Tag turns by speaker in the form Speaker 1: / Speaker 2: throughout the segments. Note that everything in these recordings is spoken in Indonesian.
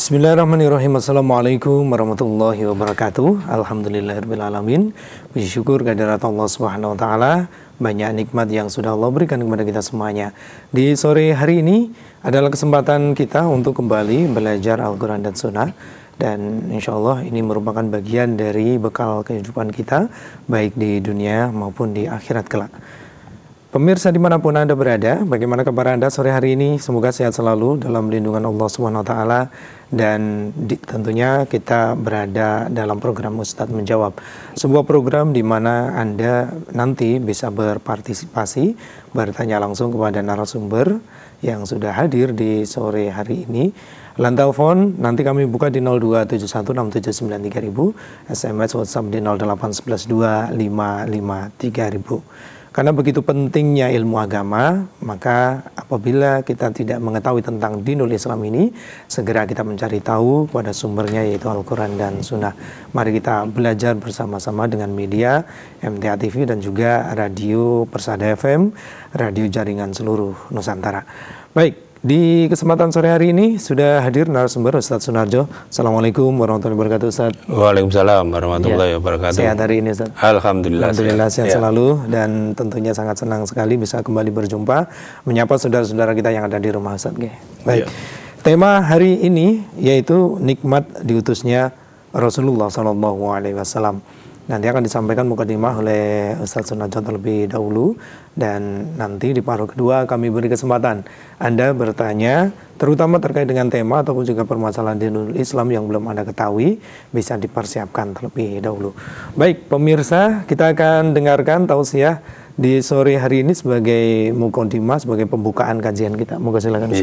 Speaker 1: Bismillahirrahmanirrahim. Assalamualaikum warahmatullahi wabarakatuh. Alhamdulillahirrahmanirrahim. Puji syukur kehadirat Allah Subhanahu wa Ta'ala. Banyak nikmat yang sudah Allah berikan kepada kita semuanya. Di sore hari ini adalah kesempatan kita untuk kembali belajar Al-Quran dan Sunnah. Dan insya Allah ini merupakan bagian dari bekal kehidupan kita, baik di dunia maupun di akhirat kelak. Pemirsa dimanapun Anda berada, bagaimana kabar Anda sore hari ini? Semoga sehat selalu dalam lindungan Allah Subhanahu wa Ta'ala. Dan tentunya kita berada dalam program Ustadz Menjawab, sebuah program di mana Anda nanti bisa berpartisipasi, bertanya langsung kepada narasumber yang sudah hadir di sore hari ini. Line telepon nanti kami buka di 02716793000, SMS WhatsApp di 08112553000. Karena begitu pentingnya ilmu agama, maka apabila kita tidak mengetahui tentang dinul Islam ini, segera kita mencari tahu pada sumbernya, yaitu Al-Quran dan Sunnah. Mari kita belajar bersama-sama dengan media MTA TV dan juga Radio Persada FM, radio jaringan seluruh Nusantara. Baik. Di kesempatan sore hari ini sudah hadir narasumber Ustadz Sunarjo. Assalamualaikum warahmatullahi wabarakatuh, Ustadz.
Speaker 2: Waalaikumsalam warahmatullahi wabarakatuh.
Speaker 1: Sehat hari ini, Ustadz?
Speaker 2: Alhamdulillah
Speaker 1: sehat selalu. Dan tentunya sangat senang sekali bisa kembali berjumpa, menyapa saudara-saudara kita yang ada di rumah, Ustadz. Baik. Tema hari ini yaitu nikmat diutusnya Rasulullah SAW. Nanti akan disampaikan mukadimah oleh Ustadz Sunarjo terlebih dahulu. Dan nanti di paruh kedua kami beri kesempatan Anda bertanya, terutama terkait dengan tema ataupun juga permasalahan dinul Islam yang belum Anda ketahui, bisa dipersiapkan terlebih dahulu. Baik, pemirsa, kita akan dengarkan tausiah di sore hari ini sebagai mukadimah, sebagai pembukaan kajian kita. Moga silakan.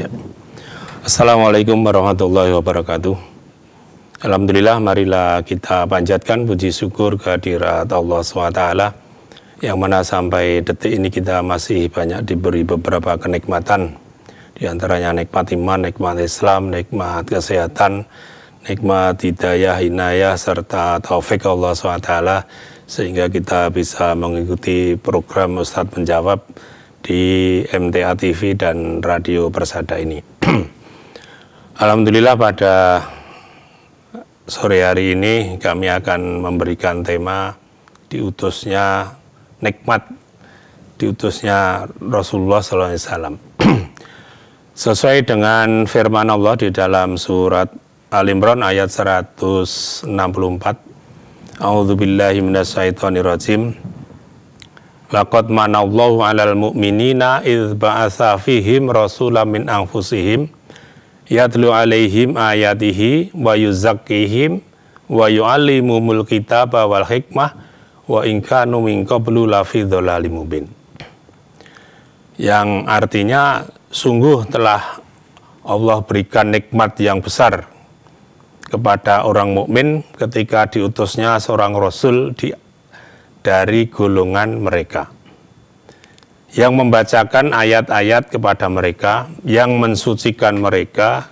Speaker 2: Assalamualaikum warahmatullahi wabarakatuh. Alhamdulillah, marilah kita panjatkan puji syukur kehadirat Allah SWT, yang mana sampai detik ini kita masih banyak diberi beberapa kenikmatan. Di antaranya nikmat iman, nikmat Islam, nikmat kesehatan, nikmat hidayah, inayah, serta taufik Allah SWT, sehingga kita bisa mengikuti program Ustadz Menjawab di MTA TV dan Radio Persada ini. Alhamdulillah, pada sore hari ini kami akan memberikan tema diutusnya nikmat, diutusnya Rasulullah SAW. Sesuai dengan firman Allah di dalam surat Al-Imran ayat 164. A'udzubillahi minasyaitonirrajim. Laqad manallahu 'alal mu'minina idz ba'atsa fihim rasulan min anfusihim yatlu 'alaihim ayatihi wa yuzakkihim wa yu'allimumul kitaba wal hikmah wa in kanu min qablu lafi dhalalim mubin. Yang artinya sungguh telah Allah berikan nikmat yang besar kepada orang mukmin ketika diutusnya seorang rasul dari golongan mereka, yang membacakan ayat-ayat kepada mereka, yang mensucikan mereka,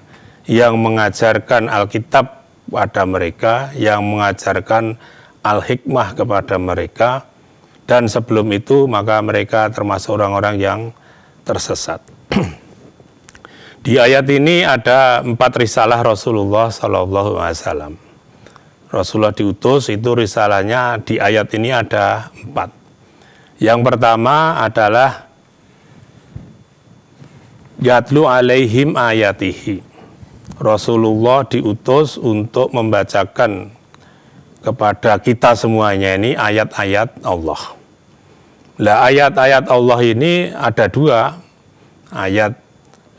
Speaker 2: yang mengajarkan Alkitab pada mereka, yang mengajarkan Al-Hikmah kepada mereka, dan sebelum itu maka mereka termasuk orang-orang yang tersesat. Di ayat ini ada 4 risalah Rasulullah SAW. Rasulullah diutus, itu risalahnya di ayat ini ada 4. Yang pertama adalah yatlu alaihim ayatihi. Rasulullah diutus untuk membacakan kepada kita semuanya ini ayat-ayat Allah. Lah, ayat-ayat Allah ini ada 2, ayat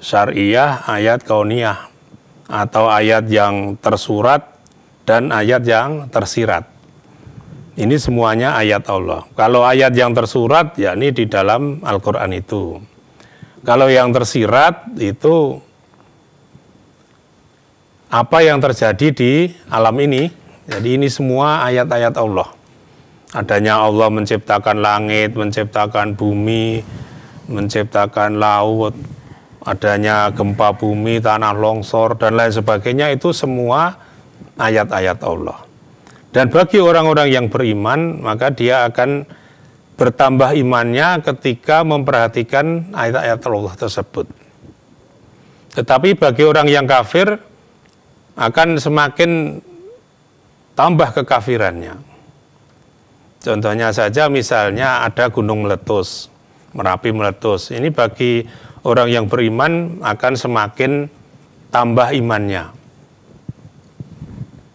Speaker 2: syariah, ayat kauniyah, atau ayat yang tersurat dan ayat yang tersirat. Ini semuanya ayat Allah. Kalau ayat yang tersurat, yakni di dalam Al-Quran itu. Kalau yang tersirat itu apa yang terjadi di alam ini. Jadi ini semua ayat-ayat Allah. Adanya Allah menciptakan langit, menciptakan bumi, menciptakan laut, adanya gempa bumi, tanah longsor, dan lain sebagainya, itu semua ayat-ayat Allah. Dan bagi orang-orang yang beriman, maka dia akan bertambah imannya ketika memperhatikan ayat-ayat Allah tersebut. Tetapi bagi orang yang kafir, akan semakin tambah kekafirannya. Contohnya saja misalnya ada gunung meletus, Merapi meletus. Ini bagi orang yang beriman akan semakin tambah imannya.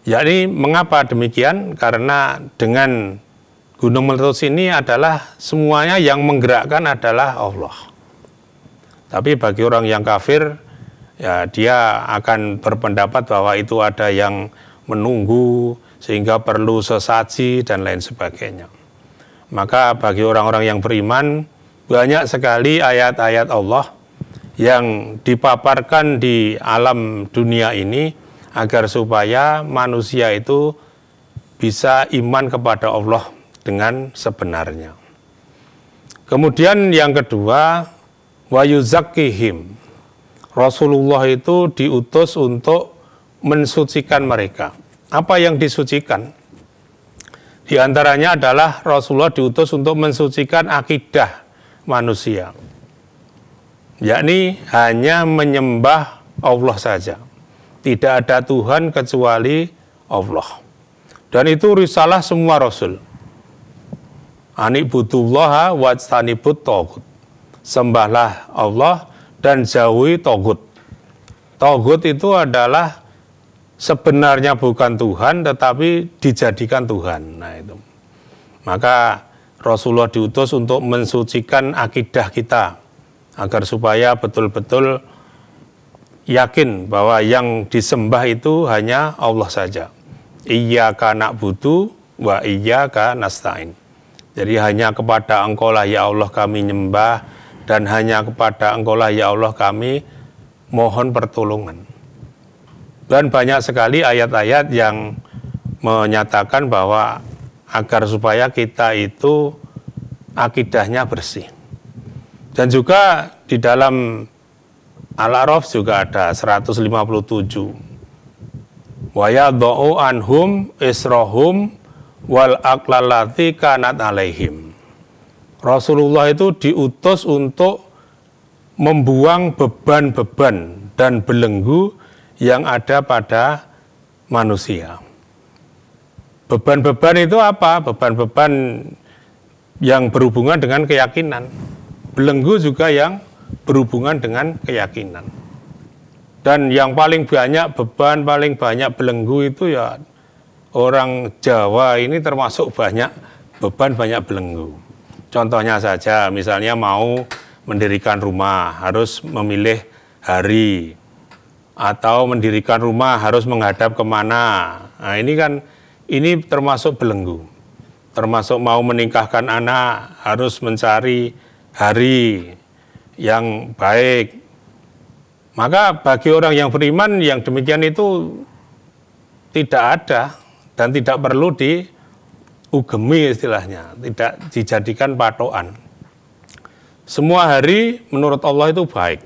Speaker 2: Yakni mengapa demikian? Karena dengan gunung meletus ini adalah semuanya yang menggerakkan adalah Allah. Tapi bagi orang yang kafir, ya dia akan berpendapat bahwa itu ada yang menunggu sehingga perlu sesaji dan lain sebagainya. Maka bagi orang-orang yang beriman, banyak sekali ayat-ayat Allah yang dipaparkan di alam dunia ini agar supaya manusia itu bisa iman kepada Allah dengan sebenarnya. Kemudian yang kedua, wa yuzakkihim. Rasulullah itu diutus untuk mensucikan mereka. Apa yang disucikan? Di antaranya adalah Rasulullah diutus untuk mensucikan akidah manusia, yakni hanya menyembah Allah saja, tidak ada Tuhan kecuali Allah. Dan itu risalah semua Rasul. Anibudullaha wajtanibut togut. Sembahlah Allah dan jauhi togut. Togut itu adalah sebenarnya bukan Tuhan, tetapi dijadikan Tuhan. Nah itu. Maka Rasulullah diutus untuk mensucikan akidah kita, agar supaya betul-betul yakin bahwa yang disembah itu hanya Allah saja. Iyyaka na'budu wa iyyaka nasta'in. Jadi hanya kepada Engkau lah ya Allah kami nyembah, dan hanya kepada Engkau lah ya Allah kami mohon pertolongan. Dan banyak sekali ayat-ayat yang menyatakan bahwa agar supaya kita itu akidahnya bersih. Dan juga di dalam Al-A'raf juga ada 157. Wa yadha'u anhum israhum wal aqlallati kanat alaihim. Rasulullah itu diutus untuk membuang beban-beban dan belenggu yang ada pada manusia. Beban-beban itu apa? Beban-beban yang berhubungan dengan keyakinan. Belenggu juga yang berhubungan dengan keyakinan. Dan yang paling banyak beban, paling banyak belenggu itu ya orang Jawa ini termasuk banyak beban, banyak belenggu. Contohnya saja, misalnya mau mendirikan rumah, harus memilih hari, atau mendirikan rumah harus menghadap kemana. Nah ini termasuk belenggu. Termasuk mau menikahkan anak harus mencari hari yang baik. Maka bagi orang yang beriman yang demikian itu tidak ada dan tidak perlu diugemi istilahnya, tidak dijadikan patokan. Semua hari menurut Allah itu baik.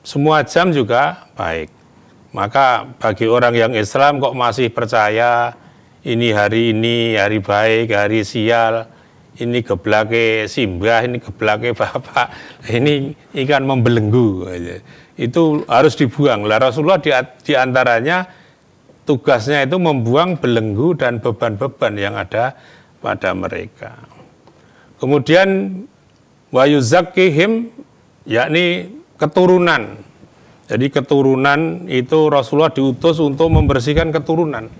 Speaker 2: Semua jam juga baik. Maka bagi orang yang Islam kok masih percaya ini hari baik, hari sial, ini geblake simbah, ini geblake bapak, ini ikan membelenggu. Itu harus dibuang. Lah Rasulullah di antaranya tugasnya itu membuang belenggu dan beban-beban yang ada pada mereka. Kemudian wa yuzakkihim, yakni keturunan. Jadi keturunan itu Rasulullah diutus untuk membersihkan keturunan.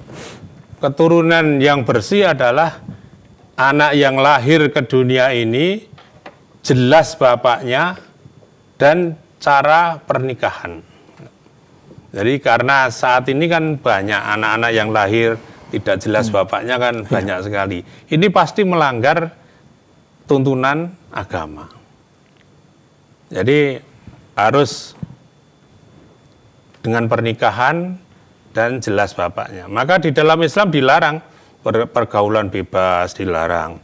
Speaker 2: Keturunan yang bersih adalah anak yang lahir ke dunia ini jelas bapaknya dan cara pernikahan. Jadi karena saat ini kan banyak anak-anak yang lahir tidak jelas bapaknya kan banyak sekali. Ini pasti melanggar tuntunan agama. Jadi harus dengan pernikahan dan jelas bapaknya. Maka di dalam Islam dilarang pergaulan bebas, dilarang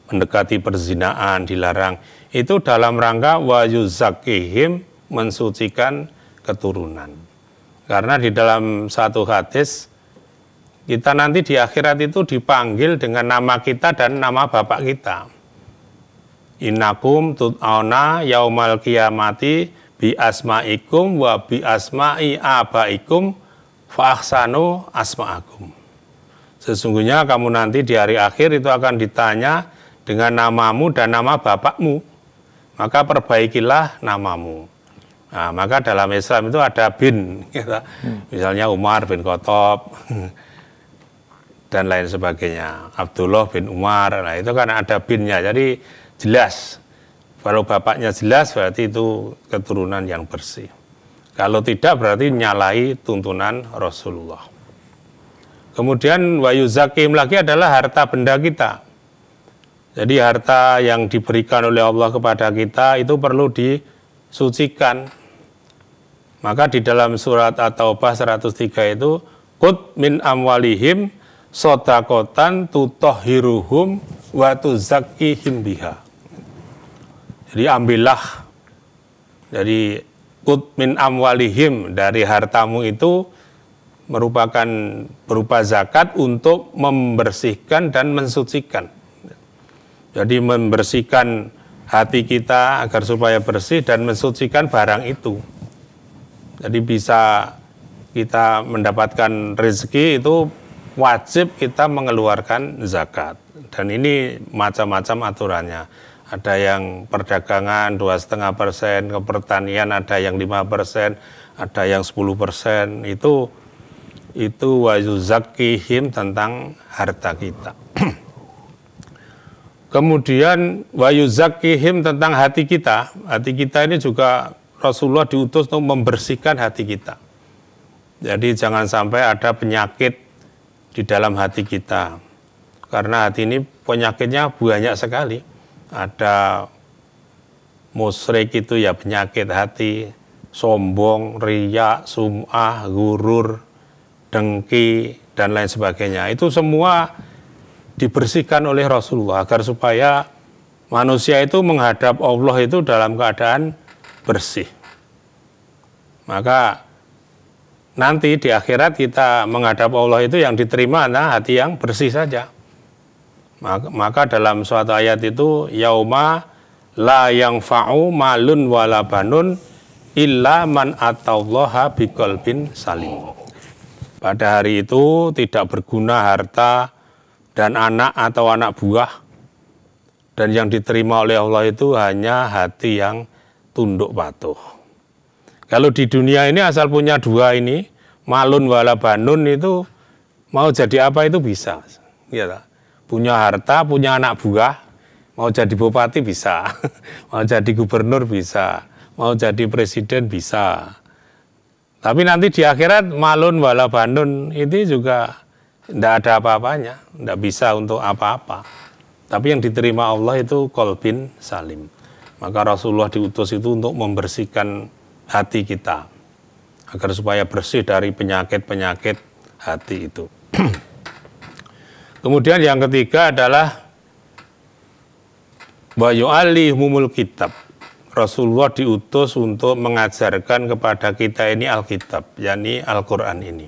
Speaker 2: mendekati perzinaan, dilarang. Itu dalam rangka wa yuzakkihim, mensucikan keturunan. Karena di dalam satu hadis kita nanti di akhirat itu dipanggil dengan nama kita dan nama bapak kita. Innakum tut'auna yaumal qiyamati bi asma'ikum wa bi asma'i abaikum fa ahsanu asma'akum. Sesungguhnya kamu nanti di hari akhir itu akan ditanya dengan namamu dan nama bapakmu, maka perbaikilah namamu. Nah, maka dalam Islam itu ada bin, gitu. Misalnya Umar bin Khattab dan lain sebagainya, Abdullah bin Umar. Nah, itu kan ada binnya, jadi jelas. Kalau bapaknya jelas berarti itu keturunan yang bersih. Kalau tidak berarti nyalahi tuntunan Rasulullah. Kemudian wa yuzakim lagi adalah harta benda kita. Jadi harta yang diberikan oleh Allah kepada kita itu perlu disucikan. Maka di dalam surat At-Taubah 103 itu qut min amwalihim shadaqatan tutahhiruhum wa tuzakkihim biha. Jadi ambillah dari qut min amwalihim, dari hartamu itu merupakan berupa zakat untuk membersihkan dan mensucikan. Jadi membersihkan hati kita agar supaya bersih dan mensucikan barang itu. Jadi bisa kita mendapatkan rezeki itu wajib kita mengeluarkan zakat. Dan ini macam-macam aturannya. Ada yang perdagangan 2,5%, ke pertanian ada yang 5%, ada yang 10%. Itu wa yuzakkihim tentang harta kita. Kemudian wa yuzakkihim tentang hati kita. Hati kita ini juga Rasulullah diutus untuk membersihkan hati kita. Jadi jangan sampai ada penyakit di dalam hati kita. Karena hati ini penyakitnya banyak sekali. Ada musyrik itu ya penyakit hati, sombong, riya, sum'ah, gurur, dengki, dan lain sebagainya. Itu semua dibersihkan oleh Rasulullah agar supaya manusia itu menghadap Allah itu dalam keadaan bersih. Maka nanti di akhirat kita menghadap Allah itu yang diterima adalah hati yang bersih saja. Maka dalam suatu ayat itu yauma la yanfa'u malun wala banun illa man atallaha biqalbin salim. Pada hari itu tidak berguna harta dan anak atau anak buah, dan yang diterima oleh Allah itu hanya hati yang tunduk patuh. Kalau di dunia ini asal punya dua ini, malun wala banun, itu mau jadi apa itu bisa. Ya, punya harta, punya anak buah, mau jadi bupati bisa, mau jadi gubernur bisa, mau jadi presiden bisa. Tapi nanti di akhirat malun wala banun itu juga tidak ada apa-apanya, tidak bisa untuk apa-apa. Tapi yang diterima Allah itu qalbin salim. Maka Rasulullah diutus itu untuk membersihkan hati kita, agar supaya bersih dari penyakit-penyakit hati itu. Kemudian yang ketiga adalah wa yu'allimul kitab. Rasulullah diutus untuk mengajarkan kepada kita ini Alkitab, yakni Al-Quran ini.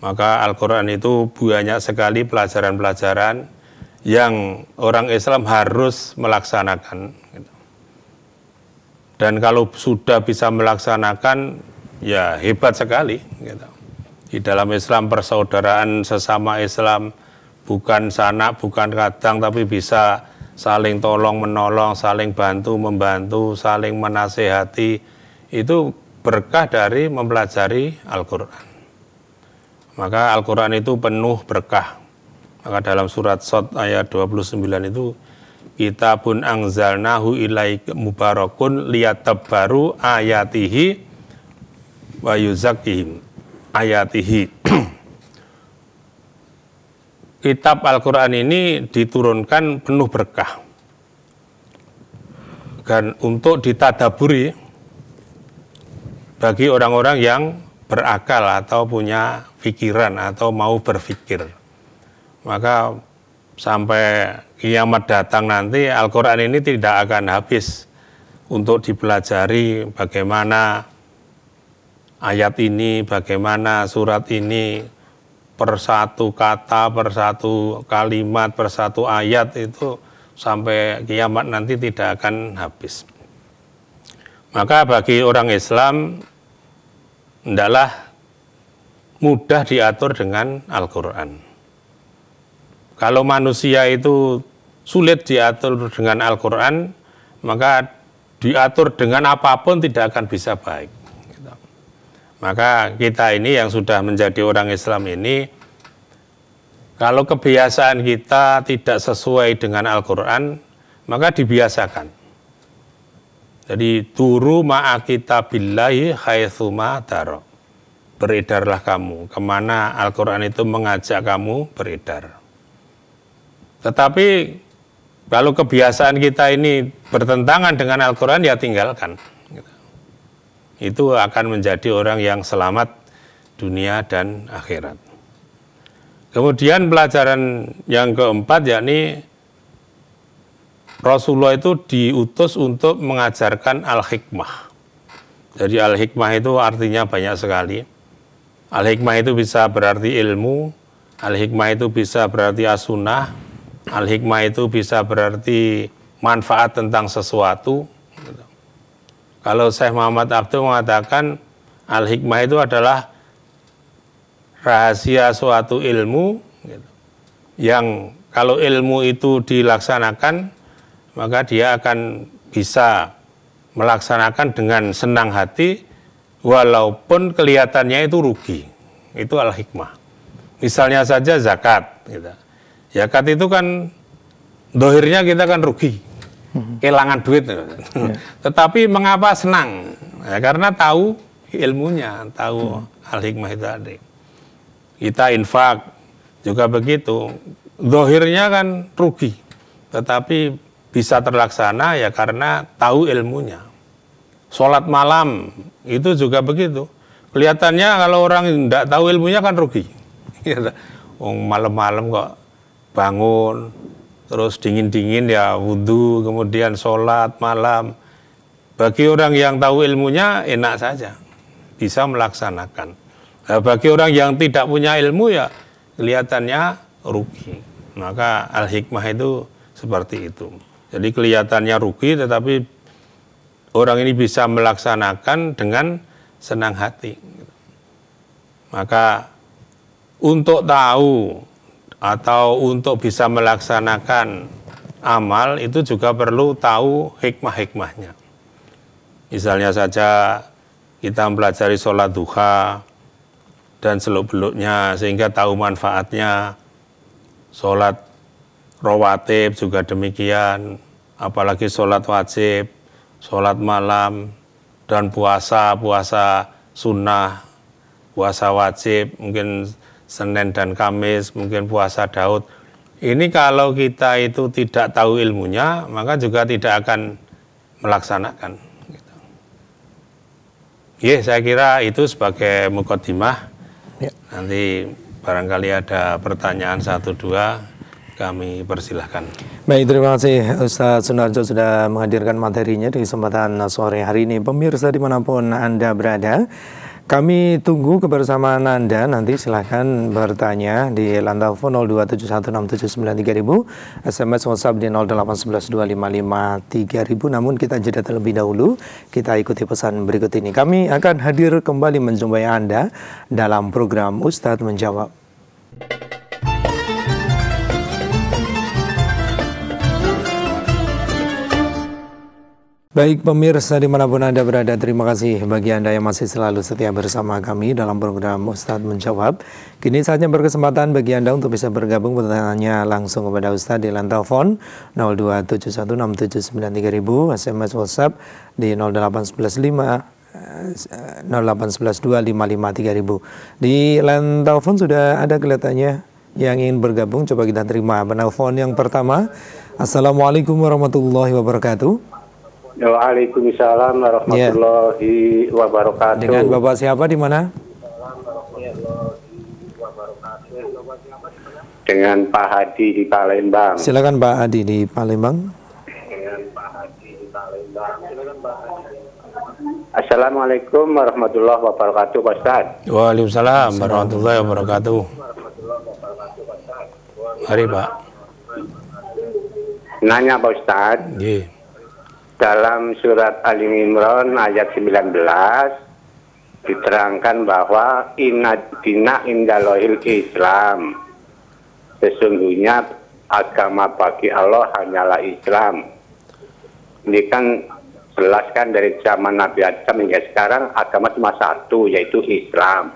Speaker 2: Maka Al-Quran itu banyak sekali pelajaran-pelajaran yang orang Islam harus melaksanakan. Dan kalau sudah bisa melaksanakan, ya hebat sekali. Di dalam Islam persaudaraan sesama Islam, bukan sanak, bukan kadang, tapi bisa saling tolong menolong, saling bantu membantu, saling menasehati. Itu berkah dari mempelajari Al-Quran. Maka Al-Quran itu penuh berkah. Maka dalam surat Shad ayat 29 itu, kitabun anzalnahu ilaika mubarakun liyatabbaru ayatihi wa yuzakkihim ayatihi. Kitab Al-Quran ini diturunkan penuh berkah dan untuk ditadaburi bagi orang-orang yang berakal atau punya pikiran atau mau berpikir. Maka sampai kiamat datang nanti Al-Quran ini tidak akan habis untuk dipelajari bagaimana ayat ini, bagaimana surat ini, per satu kata, per satu kalimat, per satu ayat itu sampai kiamat nanti tidak akan habis. Maka bagi orang Islam hendaklah mudah diatur dengan Al-Quran. Kalau manusia itu sulit diatur dengan Al-Quran, maka diatur dengan apapun tidak akan bisa baik. Maka kita ini yang sudah menjadi orang Islam ini, kalau kebiasaan kita tidak sesuai dengan Al-Quran, maka dibiasakan. Jadi turu ma'a kitabillahi haitsuma daro. Beredarlah kamu, kemana Al-Quran itu mengajak kamu beredar. Tetapi kalau kebiasaan kita ini bertentangan dengan Al-Quran, ya tinggalkan. Itu akan menjadi orang yang selamat dunia dan akhirat. Kemudian pelajaran yang keempat, yakni Rasulullah itu diutus untuk mengajarkan al-hikmah. Jadi al-hikmah itu artinya banyak sekali. Al-hikmah itu bisa berarti ilmu, al-hikmah itu bisa berarti as-sunnah, al-hikmah itu bisa berarti manfaat tentang sesuatu. Kalau Syekh Muhammad Abdul mengatakan al-hikmah itu adalah rahasia suatu ilmu, yang kalau ilmu itu dilaksanakan, maka dia akan bisa melaksanakan dengan senang hati, walaupun kelihatannya itu rugi. Itu al-hikmah. Misalnya saja zakat. Zakat itu kan dohirnya kita kan rugi, kehilangan duit. Tetapi mengapa senang? Ya, karena tahu ilmunya, tahu al-hikmah itu ada. Kita infak juga begitu. Dohirnya kan rugi, tetapi bisa terlaksana ya karena tahu ilmunya. Sholat malam itu juga begitu. Kelihatannya kalau orang tidak tahu ilmunya kan rugi. Malam-malam kok bangun, terus dingin-dingin ya wudhu, kemudian sholat malam. Bagi orang yang tahu ilmunya enak saja, bisa melaksanakan. Nah, bagi orang yang tidak punya ilmu ya kelihatannya rugi. Maka al-hikmah itu seperti itu. Jadi kelihatannya rugi, tetapi orang ini bisa melaksanakan dengan senang hati. Maka untuk tahu atau untuk bisa melaksanakan amal itu juga perlu tahu hikmah-hikmahnya. Misalnya saja kita mempelajari sholat duha dan seluk-beluknya sehingga tahu manfaatnya. Sholat rawatib juga demikian, apalagi sholat wajib, sholat malam, dan puasa sunnah, puasa wajib, mungkin Senin dan Kamis, mungkin puasa Daud. Ini kalau kita itu tidak tahu ilmunya, maka juga tidak akan melaksanakan. Ya, saya kira itu sebagai mukaddimah. Ya. Nanti barangkali ada pertanyaan 1-2, kami persilahkan.
Speaker 1: Baik, terima kasih Ustaz Sunarjo sudah menghadirkan materinya di kesempatan sore hari ini. Pemirsa dimanapun Anda berada, kami tunggu kebersamaan Anda. Nanti silahkan bertanya di lantai telepon 02716793000, SMS WhatsApp di 08112553000. Namun kita jeda terlebih dahulu, kita ikuti pesan berikut ini. Kami akan hadir kembali menjumpai Anda dalam program Ustadz Menjawab. Baik pemirsa dimanapun Anda berada, terima kasih bagi Anda yang masih selalu setia bersama kami dalam program Ustadz Menjawab. Kini saatnya berkesempatan bagi Anda untuk bisa bergabung bertanya langsung kepada Ustadz di line telepon 02716793000, SMS WhatsApp di 08112553000. Di line telepon sudah ada kelihatannya yang ingin bergabung, coba kita terima penelpon yang pertama. Assalamualaikum warahmatullahi wabarakatuh.
Speaker 3: Waalaikumsalam warahmatullahi wabarakatuh.
Speaker 1: Dengan Bapak siapa di mana?
Speaker 3: Dengan Pak Hadi di Palembang.
Speaker 1: Silakan Pak Hadi di Palembang.
Speaker 3: Assalamualaikum warahmatullahi wabarakatuh, Pak Ustaz.
Speaker 2: Waalaikumsalam warahmatullahi wabarakatuh. Mari Pak.
Speaker 3: Nanya Pak Ustaz.
Speaker 2: Iya.
Speaker 3: dalam surat Ali Imran ayat 19 diterangkan bahwa inna dina indallohil Islam, sesungguhnya agama bagi Allah hanyalah Islam. Ini kan jelaskan dari zaman Nabi Adam hingga sekarang agama cuma satu, yaitu Islam.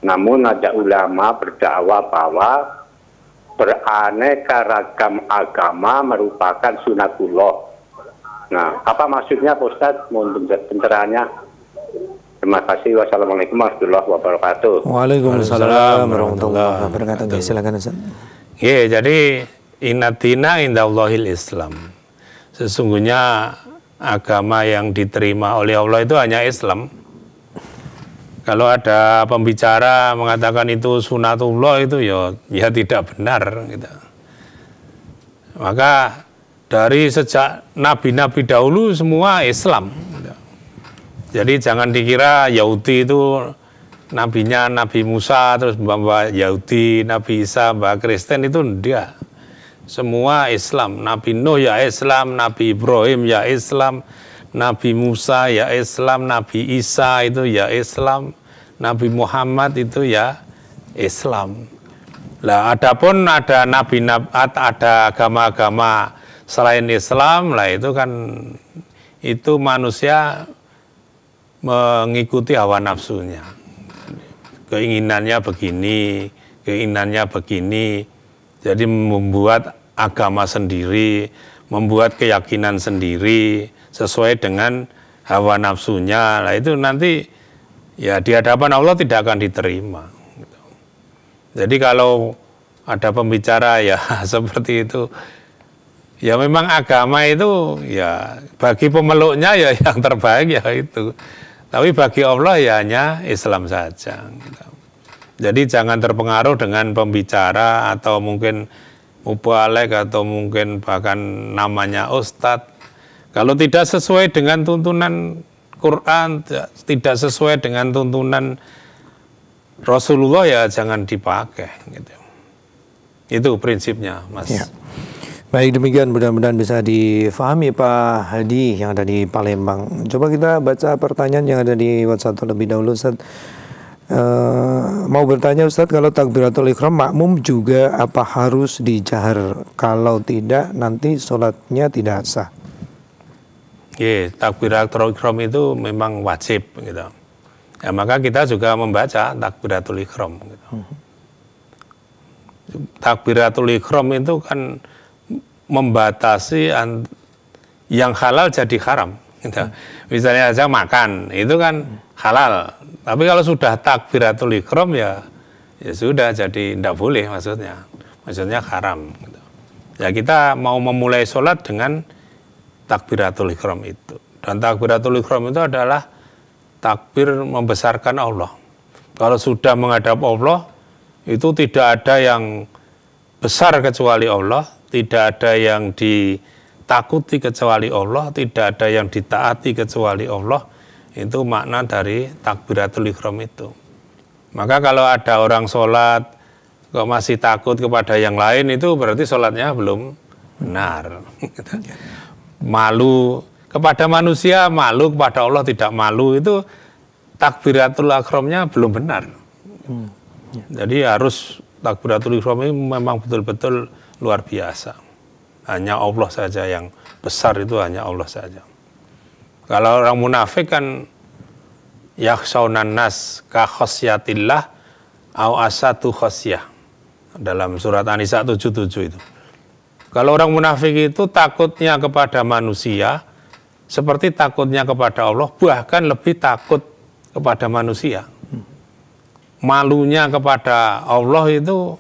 Speaker 3: Namun ada ulama berdakwah bahwa beraneka ragam agama merupakan sunatullah. Nah, apa maksudnya Pak Ustadz? Mohon pencerahannya. Terima kasih. Wassalamualaikum warahmatullahi wabarakatuh.
Speaker 1: Waalaikumsalam warahmatullahi wabarakatuh. Silakan Ustaz.
Speaker 2: Ya, jadi innatina indallahil Islam. Sesungguhnya agama yang diterima oleh Allah itu hanya Islam. Kalau ada pembicara mengatakan itu sunatullah itu ya tidak benar gitu. Maka dari sejak nabi-nabi dahulu semua Islam. Jadi jangan dikira Yahudi itu nabinya Nabi Musa terus mbak Yahudi, Nabi Isa, mbak Kristen itu enggak. Semua Islam. Nabi Nuh ya Islam, Nabi Ibrahim ya Islam, Nabi Musa ya Islam, Nabi Isa itu ya Islam, Nabi Muhammad itu ya Islam. Lah adapun ada ada agama-agama selain Islam, lah itu kan itu manusia mengikuti hawa nafsunya. Keinginannya begini, jadi membuat agama sendiri, membuat keyakinan sendiri sesuai dengan hawa nafsunya. Nah itu nanti ya di hadapan Allah tidak akan diterima. Jadi kalau ada pembicara ya seperti itu, ya memang agama itu ya bagi pemeluknya ya yang terbaik ya itu. Tapi bagi Allah ya hanya Islam saja. Jadi jangan terpengaruh dengan pembicara atau mungkin mubalek atau mungkin bahkan namanya ustadz. Kalau tidak sesuai dengan tuntunan Quran, tidak sesuai dengan tuntunan Rasulullah ya jangan dipakai. Gitu. Itu prinsipnya, Mas.
Speaker 1: Ya. Baik, demikian mudah-mudahan bisa difahami Pak Hadi yang ada di Palembang. Coba kita baca pertanyaan yang ada di WhatsApp terlebih dahulu, Ustaz. Mau bertanya Ustaz, kalau takbiratul ihram makmum juga apa harus dijahar? Kalau tidak nanti sholatnya tidak sah.
Speaker 2: Oke, takbiratul ihram itu memang wajib gitu. Ya, maka kita juga membaca takbiratul ihram gitu. Takbiratul ihram itu kan membatasi yang halal jadi haram gitu. Misalnya aja makan itu kan halal, tapi kalau sudah takbiratul ihram ya sudah jadi tidak boleh, maksudnya haram gitu. Ya kita mau memulai sholat dengan takbiratul ihram itu, dan takbiratul ihram itu adalah takbir membesarkan Allah. Kalau sudah menghadap Allah itu tidak ada yang besar kecuali Allah, tidak ada yang ditakuti kecuali Allah, tidak ada yang ditaati kecuali Allah. Itu makna dari takbiratul ihram itu. Maka kalau ada orang sholat kok masih takut kepada yang lain, itu berarti sholatnya belum benar. Malu kepada manusia, malu kepada Allah tidak malu, itu takbiratul ihramnya belum benar. Jadi harus takbiratul ihram ini memang betul-betul luar biasa. Hanya Allah saja yang besar, itu hanya Allah saja. Kalau orang munafik kan yakhshawnan nas ka khosyatillah au asatu khosyah. Dalam surat An-Nisa 77 itu. Kalau orang munafik itu takutnya kepada manusia seperti takutnya kepada Allah, bahkan lebih takut kepada manusia. Malunya kepada Allah itu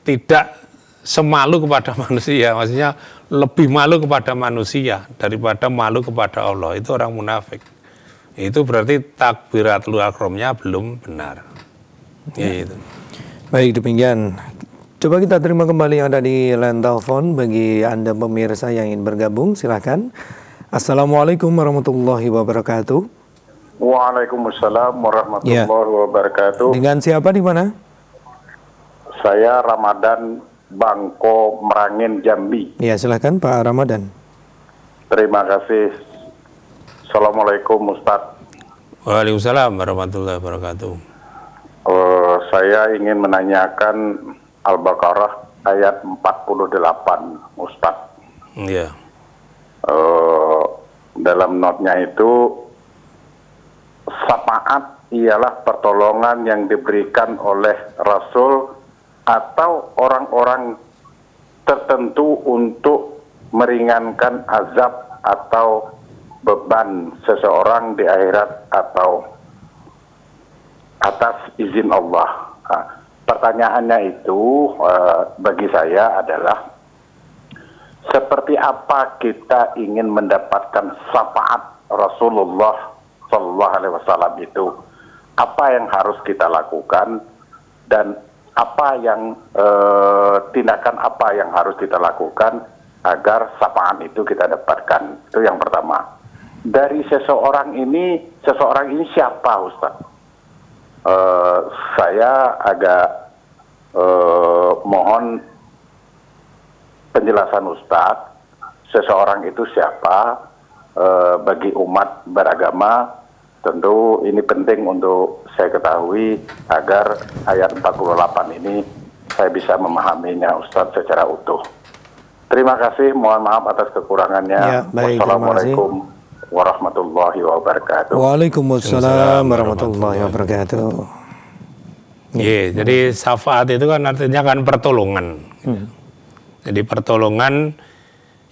Speaker 2: tidak semalu kepada manusia, maksudnya lebih malu kepada manusia daripada malu kepada Allah. Itu orang munafik. Itu berarti takbiratul ihramnya belum benar. Gitu.
Speaker 1: Baik, demikian. Coba kita terima kembali yang ada di line telepon. Bagi Anda pemirsa yang ingin bergabung, silakan. Assalamualaikum warahmatullahi wabarakatuh.
Speaker 4: Waalaikumsalam warahmatullahi wabarakatuh.
Speaker 1: Dengan siapa di mana?
Speaker 4: Saya Ramadan Bangko, Merangin, Jambi.
Speaker 1: Ya, silakan Pak Ramadan.
Speaker 4: Terima kasih. Assalamualaikum Ustadz.
Speaker 2: Waalaikumsalam warahmatullahi wabarakatuh.
Speaker 4: Saya ingin menanyakan Al-Baqarah ayat 48 Ustadz.
Speaker 2: Iya.
Speaker 4: Dalam notnya itu, syafaat ialah pertolongan yang diberikan oleh Rasul atau orang-orang tertentu untuk meringankan azab atau beban seseorang di akhirat atau atas izin Allah. Nah, pertanyaannya itu bagi saya adalah, seperti apa kita ingin mendapatkan syafaat Rasulullah Sallallahu Alaihi Wasallam itu? Apa yang harus kita lakukan dan apa yang tindakan apa yang harus kita lakukan agar syafaat itu kita dapatkan? Itu yang pertama. Dari seseorang ini siapa, Ustaz? Saya agak mohon penjelasan Ustaz. Seseorang itu siapa? Bagi umat beragama, tentu ini penting untuk saya ketahui agar ayat 48 ini saya bisa memahaminya Ustaz secara utuh. Terima kasih, mohon maaf atas kekurangannya.
Speaker 1: Ya, baik,
Speaker 4: wassalamualaikum warahmatullahi wabarakatuh.
Speaker 1: Waalaikumsalam warahmatullahi wabarakatuh.
Speaker 2: Iya, jadi syafaat itu kan artinya kan pertolongan. Jadi pertolongan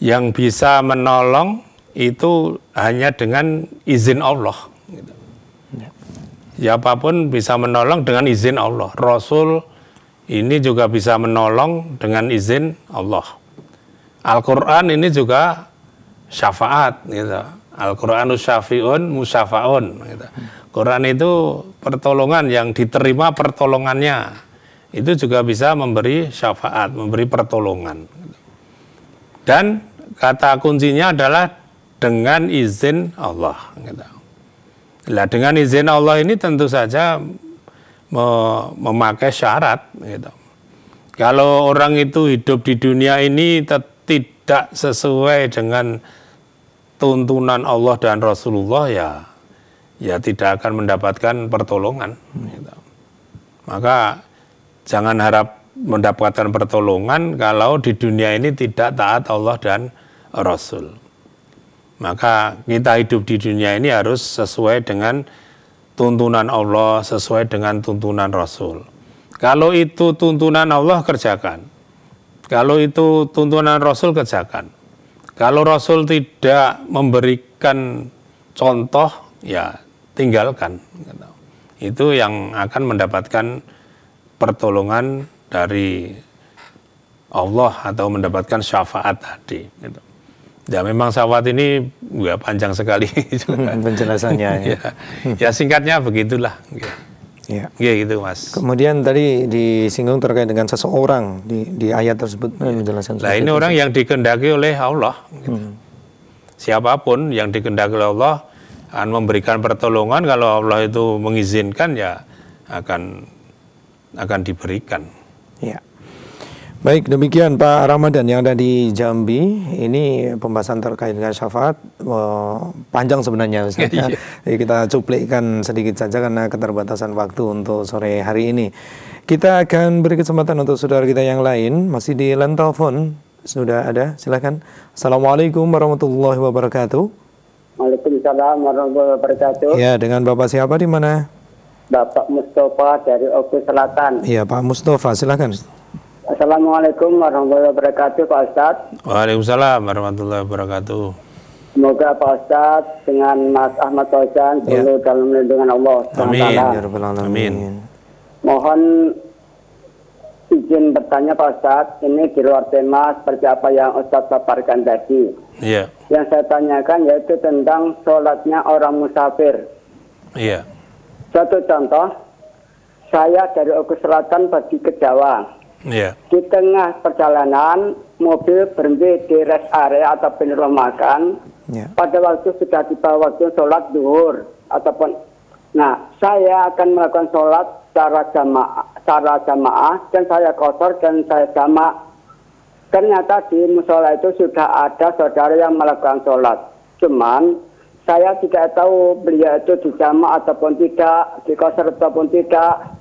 Speaker 2: yang bisa menolong itu hanya dengan izin Allah. Siapapun bisa menolong dengan izin Allah. Rasul ini juga bisa menolong dengan izin Allah. Al-Quran ini juga syafaat, gitu. Al-Quranus syafi'un musyafa'un, gitu. Quran itu pertolongan yang diterima pertolongannya. Itu juga bisa memberi syafaat, memberi pertolongan. Dan kata kuncinya adalah dengan izin Allah. Gitu. Nah, dengan izin Allah ini tentu saja memakai syarat. Gitu. Kalau orang itu hidup di dunia ini tidak sesuai dengan tuntunan Allah dan Rasulullah, ya tidak akan mendapatkan pertolongan. Gitu. Maka jangan harap mendapatkan pertolongan kalau di dunia ini tidak taat Allah dan Rasul. Maka kita hidup di dunia ini harus sesuai dengan tuntunan Allah, sesuai dengan tuntunan Rasul. Kalau itu tuntunan Allah, kerjakan. Kalau itu tuntunan Rasul, kerjakan. Kalau Rasul tidak memberikan contoh, ya tinggalkan. Itu yang akan mendapatkan pertolongan dari Allah atau mendapatkan syafaat tadi. Gitu. Ya memang syafaat ini panjang sekali
Speaker 1: penjelasannya.
Speaker 2: Ya singkatnya begitulah.
Speaker 1: Ya.
Speaker 2: Gitu Mas.
Speaker 1: Kemudian tadi disinggung terkait dengan seseorang di ayat tersebut menjelaskan.
Speaker 2: Nah ini orang yang dikehendaki oleh Allah. Gitu. Siapapun yang dikehendaki oleh Allah akan memberikan pertolongan. Kalau Allah itu mengizinkan, ya akan diberikan. Ya.
Speaker 1: Baik, demikian Pak Ramadan yang ada di Jambi. Ini pembahasan terkait dengan syafaat panjang sebenarnya. Jadi kita cuplikkan sedikit saja karena keterbatasan waktu untuk sore hari ini. Kita akan beri kesempatan untuk saudara kita yang lain. Masih di line telepon sudah ada, silakan. Assalamualaikum warahmatullahi wabarakatuh.
Speaker 5: Waalaikumsalam warahmatullahi wabarakatuh.
Speaker 1: Ya, dengan Bapak siapa di mana?
Speaker 5: Bapak Mustafa dari Oku Selatan.
Speaker 1: Iya, Pak Mustafa, silakan.
Speaker 5: Assalamualaikum warahmatullahi wabarakatuh, Pak Ustadz.
Speaker 2: Waalaikumsalam warahmatullahi wabarakatuh.
Speaker 5: Semoga Pak Ustadz dengan Mas Ahmad Fauzan selalu dalam lindungan Allah.
Speaker 2: Amin.
Speaker 1: Amin.
Speaker 5: Mohon izin bertanya Pak Ustadz, ini di luar tema seperti apa yang Ustadz paparkan tadi.
Speaker 2: Iya.
Speaker 5: Yang saya tanyakan yaitu tentang sholatnya orang musafir.
Speaker 2: Iya.
Speaker 5: Satu contoh, saya dari Oku Selatan pergi ke Jawa.
Speaker 2: Yeah.
Speaker 5: Di tengah perjalanan, mobil berhenti di rest area atau rumah makan. Yeah. Pada waktu sudah tiba waktu sholat zuhur ataupun, nah saya akan melakukan sholat secara jamaah dan saya kosor dan saya jamak ternyata di musola itu sudah ada saudara yang melakukan sholat. Cuman saya tidak tahu beliau itu dijamak ataupun tidak, dikosor ataupun tidak.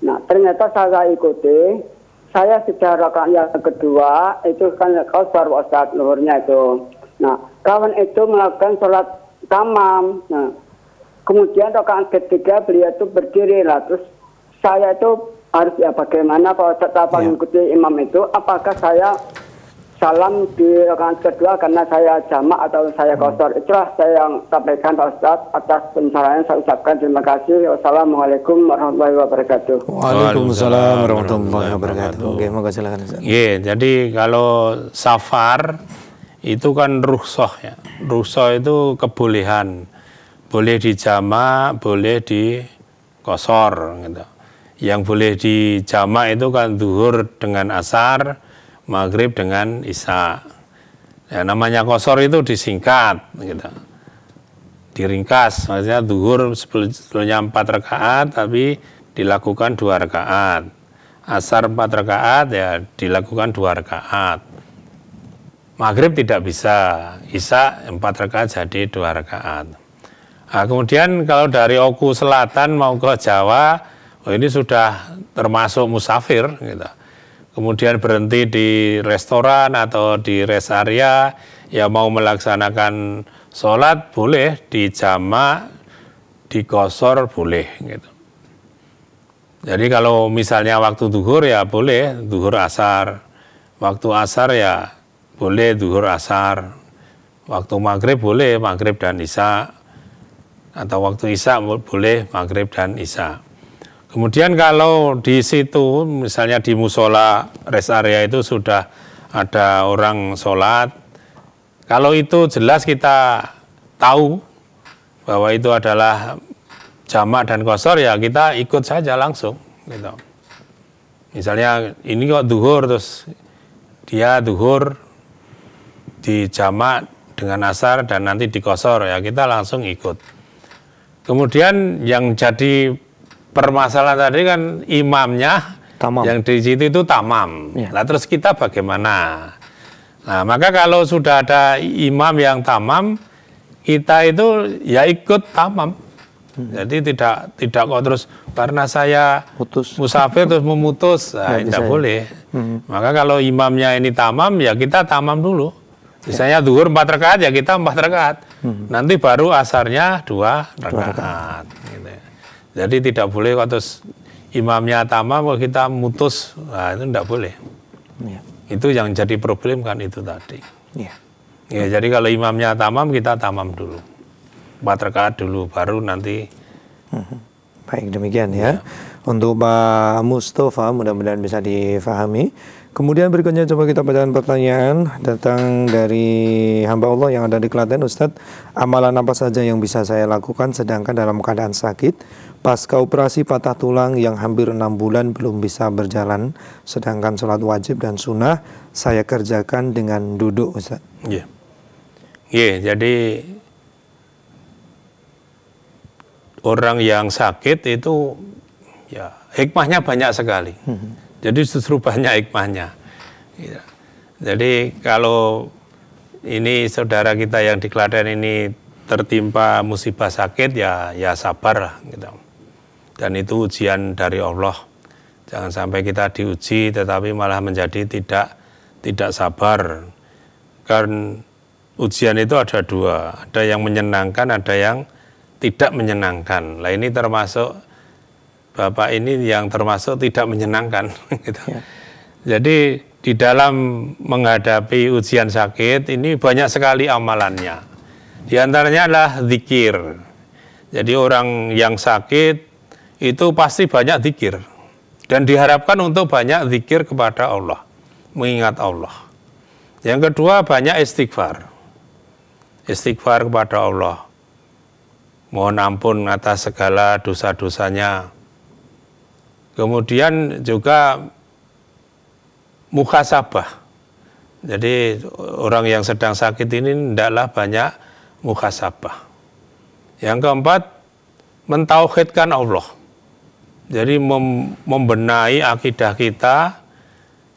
Speaker 5: Nah, ternyata saya ikuti, saya sudah rakaat yang kedua, itu kan kosor Ustaz, luhurnya itu. Nah, kawan itu melakukan sholat tamam. Nah, kemudian rakaat ketiga beliau itu berdiri lah. Terus saya itu harus ya bagaimana kalau tetap mengikuti imam itu? Apakah saya salam di rakaat kedua karena saya jamak atau saya kosor? Itulah saya yang sampaikan Pak Ustadz. Atas pencerahan saya ucapkan terima kasih. Wassalamualaikum warahmatullahi wabarakatuh.
Speaker 1: Waalaikumsalam warahmatullahi wabarakatuh. Oke, monggo silakan Ustaz.
Speaker 2: Jadi kalau safar itu kan rukhsah ya. Rukhsah itu kebolehan. Boleh dijamak, boleh dikosor gitu. Yang boleh dijamak itu kan zuhur dengan asar, maghrib dengan isya. Ya, namanya kosor itu disingkat gitu. Diringkas, maksudnya zuhur sebelumnya 4 rakaat tapi dilakukan 2 rakaat. Asar 4 rakaat ya dilakukan 2 rakaat. Maghrib tidak bisa, isya 4 rakaat jadi 2 rakaat. Nah, kemudian kalau dari Oku Selatan mau ke Jawa, ini sudah termasuk musafir gitu. Kemudian berhenti di restoran atau di rest area, ya mau melaksanakan sholat boleh, dijamak, dikosor boleh gitu. Jadi kalau misalnya waktu zuhur ya boleh zuhur asar, waktu asar ya boleh zuhur asar, waktu maghrib boleh maghrib dan isya, atau waktu isya boleh maghrib dan isya. Kemudian kalau di situ misalnya di musola rest area itu sudah ada orang sholat, kalau itu jelas kita tahu bahwa itu adalah jamak dan kosor, ya kita ikut saja langsung gitu. Misalnya ini kok zuhur, terus dia zuhur di jamak dengan asar dan nanti dikosor, ya kita langsung ikut. Kemudian yang jadi permasalahan tadi kan imamnya tamam. Yang di situ itu tamam. Ya. Nah, terus kita bagaimana? Nah, maka kalau sudah ada imam yang tamam, kita itu ya ikut tamam. Jadi tidak kok terus karena saya musafir terus memutus, nah, tidak boleh. Maka kalau imamnya ini tamam, ya kita tamam dulu. Misalnya zuhur 4 rakaat, ya kita 4 rakaat. Nanti baru asarnya 2 rakaat. Gitu. Jadi tidak boleh kok terus imamnya tamam kalau kita mutus, nah itu tidak boleh. Ya. Itu yang jadi problem kan itu tadi. Ya. Ya, jadi kalau imamnya tamam, kita tamam dulu. 4 rakaat dulu, baru nanti.
Speaker 1: Baik, demikian ya. Untuk Pak Mustafa, mudah-mudahan bisa difahami. Kemudian berikutnya coba kita bacakan pertanyaan datang dari hamba Allah yang ada di Klaten. Ustadz, amalan apa saja yang bisa saya lakukan sedangkan dalam keadaan sakit? Pasca operasi patah tulang yang hampir 6 bulan belum bisa berjalan, sedangkan sholat wajib dan sunnah saya kerjakan dengan duduk, Ustadz.
Speaker 2: Iya. Iya, jadi orang yang sakit itu ya hikmahnya banyak sekali. Jadi justru banyak hikmahnya. Ya. Jadi kalau ini saudara kita yang di Klaten ini tertimpa musibah sakit, ya sabar lah gitu. Dan itu ujian dari Allah. Jangan sampai kita diuji tetapi malah menjadi tidak sabar. Karena ujian itu ada 2, ada yang menyenangkan, ada yang tidak menyenangkan. Nah, ini termasuk Bapak ini yang termasuk tidak menyenangkan gitu. Ya. Jadi di dalam menghadapi ujian sakit ini banyak sekali amalannya. Di antaranya adalah zikir. Jadi orang yang sakit itu pasti banyak zikir. Dan diharapkan untuk banyak zikir kepada Allah, mengingat Allah. Yang kedua banyak istighfar. Istighfar kepada Allah. Mohon ampun atas segala dosa-dosanya. Kemudian juga muhasabah. Jadi orang yang sedang sakit ini hendaklah banyak muhasabah. Yang keempat, mentauhidkan Allah. Jadi membenahi akidah kita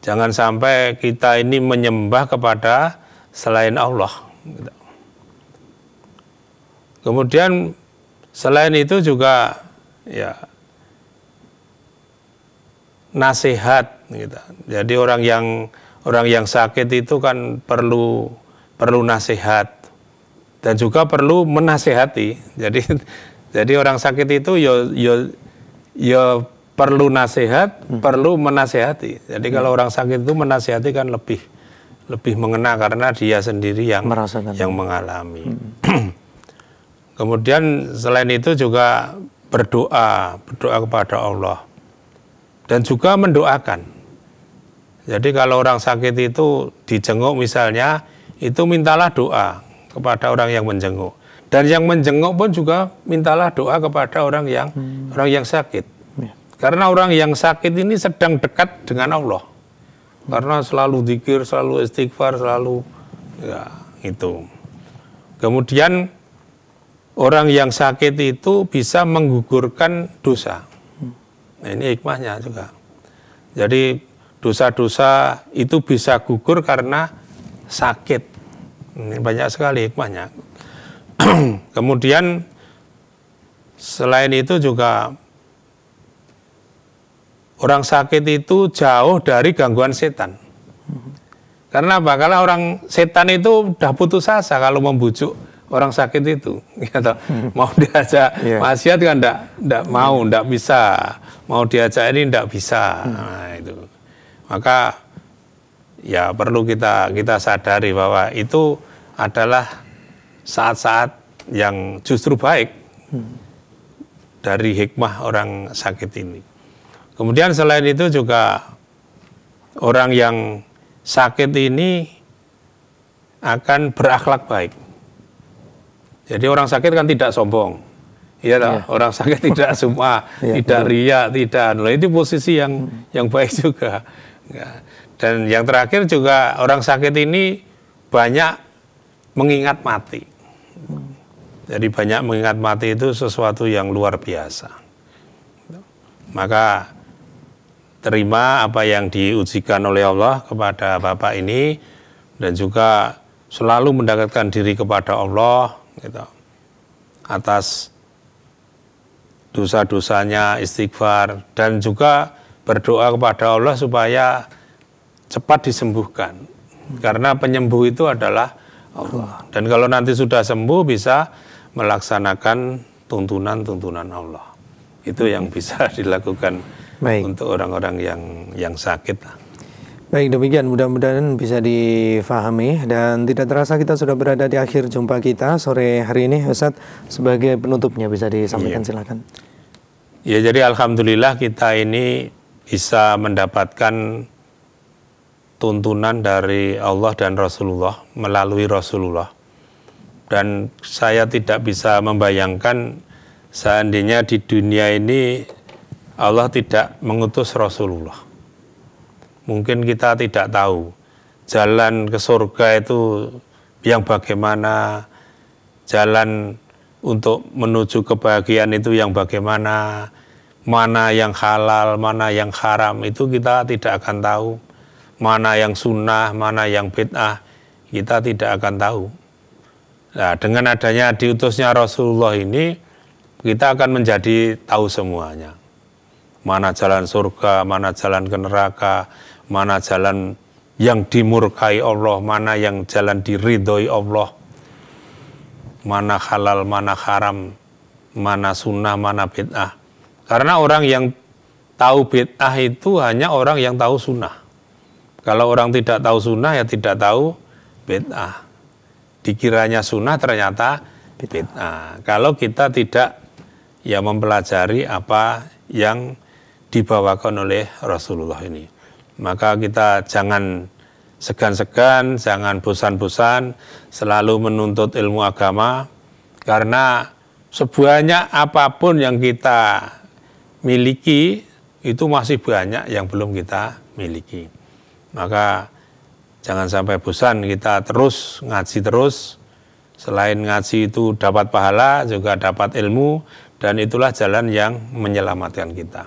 Speaker 2: Jangan sampai kita ini menyembah kepada selain Allah. Kemudian selain itu juga ya nasihat gitu. Jadi orang yang sakit itu kan perlu nasihat dan juga perlu menasehati. Jadi orang sakit itu ya perlu nasihat, perlu menasehati. Jadi kalau orang sakit itu menasehati kan lebih mengena karena dia sendiri yang mengalami. Kemudian selain itu juga berdoa kepada Allah dan juga mendoakan. Jadi kalau orang sakit itu dijenguk misalnya, itu mintalah doa kepada orang yang menjenguk. Dan yang menjenguk pun juga mintalah doa kepada orang yang sakit. Karena orang yang sakit ini sedang dekat dengan Allah. Karena selalu zikir, selalu istighfar, selalu ya itu. Kemudian orang yang sakit itu bisa menggugurkan dosa. Nah, ini hikmahnya juga. Jadi dosa-dosa itu bisa gugur karena sakit. Ini banyak sekali hikmahnya. Kemudian selain itu juga orang sakit itu jauh dari gangguan setan. Karena apa? Kalau orang setan itu udah putus asa kalau membujuk orang sakit itu, gitu. Mau diajak maksiat kan enggak bisa, mau diajak ini enggak bisa. Nah, itu. Maka ya perlu kita sadari bahwa itu adalah saat-saat yang justru baik dari hikmah orang sakit ini. Kemudian selain itu juga orang yang sakit ini akan berakhlak baik. Jadi orang sakit kan tidak sombong, orang sakit tidak sum'ah, tidak riya, tidak. Nah, itu posisi yang baik juga. Dan yang terakhir juga orang sakit ini banyak mengingat mati. Jadi banyak mengingat mati itu sesuatu yang luar biasa. Maka terima apa yang diujikan oleh Allah kepada Bapak ini dan juga selalu mendekatkan diri kepada Allah. Gitu. Atas dosa-dosanya, istighfar, dan juga berdoa kepada Allah supaya cepat disembuhkan. Karena penyembuh itu adalah Allah. Dan kalau nanti sudah sembuh bisa melaksanakan tuntunan-tuntunan Allah. Itu yang bisa dilakukan untuk orang-orang yang sakit.
Speaker 1: Baik, demikian mudah-mudahan bisa difahami dan tidak terasa kita sudah berada di akhir jumpa kita sore hari ini. Ustadz, sebagai penutupnya bisa disampaikan, silakan.
Speaker 2: Ya, jadi alhamdulillah kita ini bisa mendapatkan tuntunan dari Allah dan Rasulullah melalui Rasulullah. Dan saya tidak bisa membayangkan seandainya di dunia ini Allah tidak mengutus Rasulullah. Mungkin kita tidak tahu jalan ke surga itu yang bagaimana, jalan untuk menuju kebahagiaan itu yang bagaimana, mana yang halal, mana yang haram, itu kita tidak akan tahu. Mana yang sunnah, mana yang bid'ah, kita tidak akan tahu. Nah, dengan adanya diutusnya Rasulullah ini, kita akan menjadi tahu semuanya. Mana jalan surga, mana jalan ke neraka, mana jalan yang dimurkai Allah, mana yang jalan diridhoi Allah, mana halal, mana haram, mana sunnah, mana bid'ah. Karena orang yang tahu bid'ah itu hanya orang yang tahu sunnah. Kalau orang tidak tahu sunnah ya tidak tahu bid'ah. Dikiranya sunnah ternyata bid'ah. Kalau kita tidak ya mempelajari apa yang dibawakan oleh Rasulullah ini. Maka kita jangan segan-segan, jangan bosan-bosan, selalu menuntut ilmu agama, karena sebanyak apapun yang kita miliki, itu masih banyak yang belum kita miliki. Maka jangan sampai bosan, kita terus ngaji terus. Selain ngaji itu dapat pahala, juga dapat ilmu, dan itulah jalan yang menyelamatkan kita.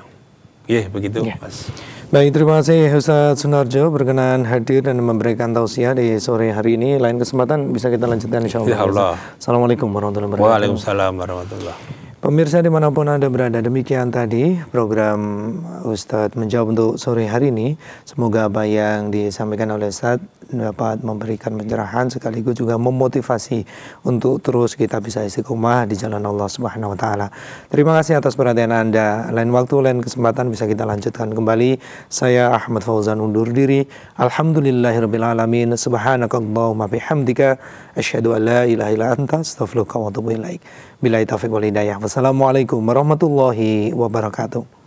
Speaker 2: begitu,
Speaker 1: Ya.
Speaker 2: Mas.
Speaker 1: Baik, terima kasih Ustaz Sunarjo berkenan hadir dan memberikan tausiah di sore hari ini. Lain kesempatan bisa kita lanjutkan insya Allah.
Speaker 2: Ya Allah.
Speaker 1: Assalamualaikum warahmatullahi wabarakatuh.
Speaker 2: Waalaikumsalam warahmatullahi.
Speaker 1: Pemirsa dimanapun Anda berada, demikian tadi program Ustadz menjawab untuk sore hari ini. Semoga apa yang disampaikan oleh Ustadz dapat memberikan pencerahan sekaligus juga memotivasi untuk terus kita bisa istiqomah di jalan Allah Subhanahu wa taala. Terima kasih atas perhatian Anda. Lain waktu, lain kesempatan bisa kita lanjutkan kembali. Saya Ahmad Fauzan undur diri. Alhamdulillahirabbil alamin. Subhanakallahumma bihamdika asyhadu an la ilaha illa anta astaghfiruka wa atubu ilaik. Billahi taufiq wal hidayah. Wassalamualaikum warahmatullahi wabarakatuh.